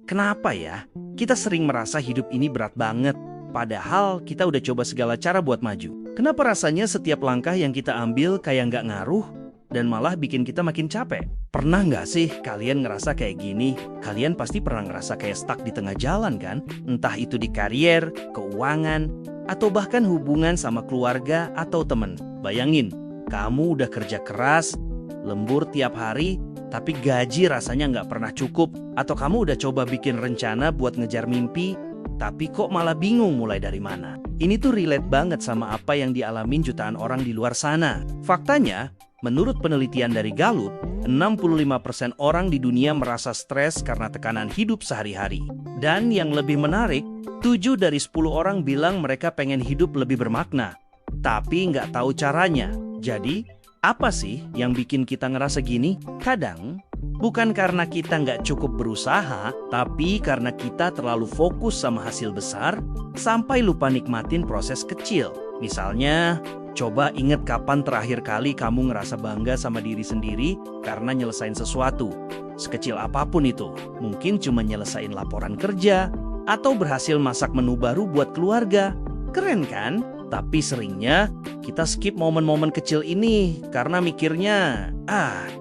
Kenapa ya? Kita sering merasa hidup ini berat banget, padahal kita udah coba segala cara buat maju. Kenapa rasanya setiap langkah yang kita ambil kayak nggak ngaruh dan malah bikin kita makin capek? Pernah nggak sih kalian ngerasa kayak gini? Kalian pasti pernah ngerasa kayak stuck di tengah jalan kan? Entah itu di karier, keuangan, atau bahkan hubungan sama keluarga atau temen. Bayangin, kamu udah kerja keras, lembur tiap hari, tapi gaji rasanya nggak pernah cukup. Atau kamu udah coba bikin rencana buat ngejar mimpi, tapi kok malah bingung mulai dari mana. Ini tuh relate banget sama apa yang dialamin jutaan orang di luar sana. Faktanya, menurut penelitian dari Gallup, 65% orang di dunia merasa stres karena tekanan hidup sehari-hari. Dan yang lebih menarik, 7 dari 10 orang bilang mereka pengen hidup lebih bermakna, tapi nggak tahu caranya. Jadi, apa sih yang bikin kita ngerasa gini? Kadang, bukan karena kita nggak cukup berusaha, tapi karena kita terlalu fokus sama hasil besar, sampai lupa nikmatin proses kecil. Misalnya, coba inget kapan terakhir kali kamu ngerasa bangga sama diri sendiri karena nyelesain sesuatu. Sekecil apapun itu, mungkin cuma nyelesain laporan kerja, atau berhasil masak menu baru buat keluarga. Keren kan? Tapi seringnya kita skip momen-momen kecil ini karena mikirnya,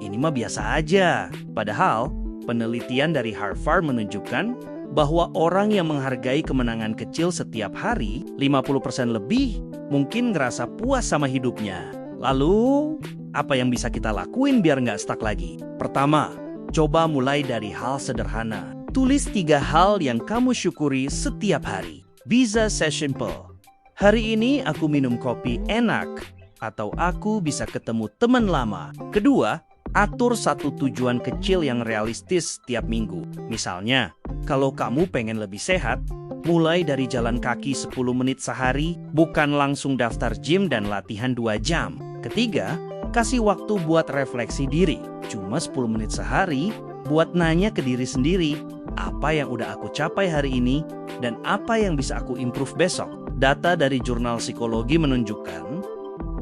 ini mah biasa aja. Padahal penelitian dari Harvard menunjukkan bahwa orang yang menghargai kemenangan kecil setiap hari, 50% lebih mungkin ngerasa puas sama hidupnya. Lalu, apa yang bisa kita lakuin biar nggak stuck lagi? Pertama, coba mulai dari hal sederhana. Tulis 3 hal yang kamu syukuri setiap hari. Bisa simple. Hari ini aku minum kopi enak, atau aku bisa ketemu teman lama. Kedua, atur satu tujuan kecil yang realistis setiap minggu. Misalnya, kalau kamu pengen lebih sehat, mulai dari jalan kaki 10 menit sehari, bukan langsung daftar gym dan latihan 2 jam. Ketiga, kasih waktu buat refleksi diri. Cuma 10 menit sehari, buat nanya ke diri sendiri, apa yang udah aku capai hari ini, dan apa yang bisa aku improve besok. Data dari jurnal psikologi menunjukkan,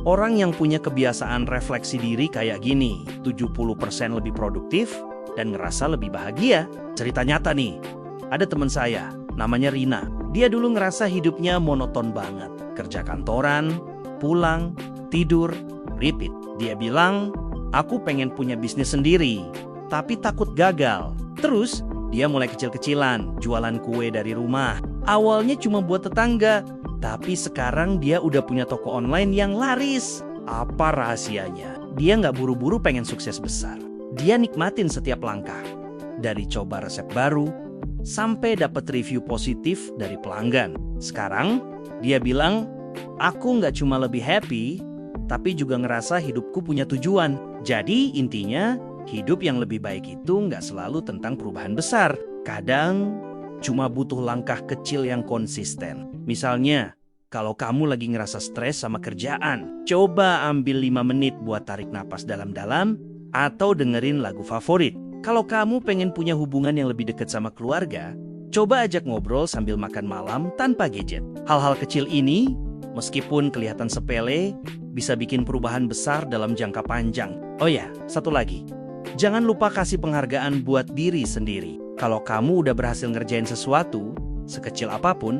orang yang punya kebiasaan refleksi diri kayak gini, 70% lebih produktif dan ngerasa lebih bahagia. Cerita nyata nih, ada teman saya, namanya Rina. Dia dulu ngerasa hidupnya monoton banget. Kerja kantoran, pulang, tidur, repeat. Dia bilang, aku pengen punya bisnis sendiri, tapi takut gagal. Terus, dia mulai kecil-kecilan, jualan kue dari rumah. Awalnya cuma buat tetangga, tapi sekarang dia udah punya toko online yang laris. Apa rahasianya? Dia nggak buru-buru pengen sukses besar. Dia nikmatin setiap langkah. Dari coba resep baru, sampai dapat review positif dari pelanggan. Sekarang, dia bilang, aku nggak cuma lebih happy, tapi juga ngerasa hidupku punya tujuan. Jadi intinya, hidup yang lebih baik itu nggak selalu tentang perubahan besar. Kadang, cuma butuh langkah kecil yang konsisten. Misalnya, kalau kamu lagi ngerasa stres sama kerjaan, coba ambil 5 menit buat tarik napas dalam-dalam atau dengerin lagu favorit. Kalau kamu pengen punya hubungan yang lebih dekat sama keluarga, coba ajak ngobrol sambil makan malam tanpa gadget. Hal-hal kecil ini, meskipun kelihatan sepele, bisa bikin perubahan besar dalam jangka panjang. Oh ya, satu lagi. Jangan lupa kasih penghargaan buat diri sendiri. Kalau kamu udah berhasil ngerjain sesuatu, sekecil apapun,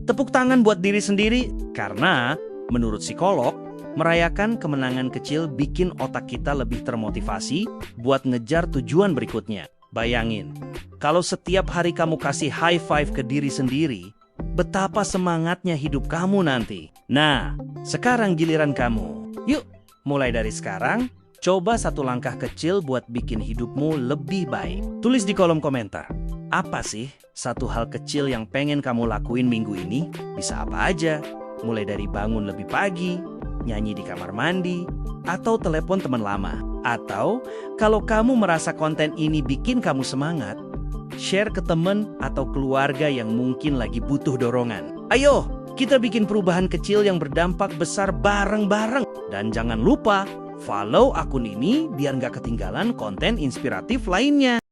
tepuk tangan buat diri sendiri. Karena, menurut psikolog, merayakan kemenangan kecil bikin otak kita lebih termotivasi buat ngejar tujuan berikutnya. Bayangin, kalau setiap hari kamu kasih high five ke diri sendiri, betapa semangatnya hidup kamu nanti. Nah, sekarang giliran kamu. Yuk, mulai dari sekarang, coba satu langkah kecil buat bikin hidupmu lebih baik. Tulis di kolom komentar, apa sih satu hal kecil yang pengen kamu lakuin minggu ini? Bisa apa aja, mulai dari bangun lebih pagi, nyanyi di kamar mandi, atau telepon teman lama. Atau kalau kamu merasa konten ini bikin kamu semangat, share ke teman atau keluarga yang mungkin lagi butuh dorongan. Ayo, kita bikin perubahan kecil yang berdampak besar bareng-bareng. Dan jangan lupa, follow akun ini biar nggak ketinggalan konten inspiratif lainnya.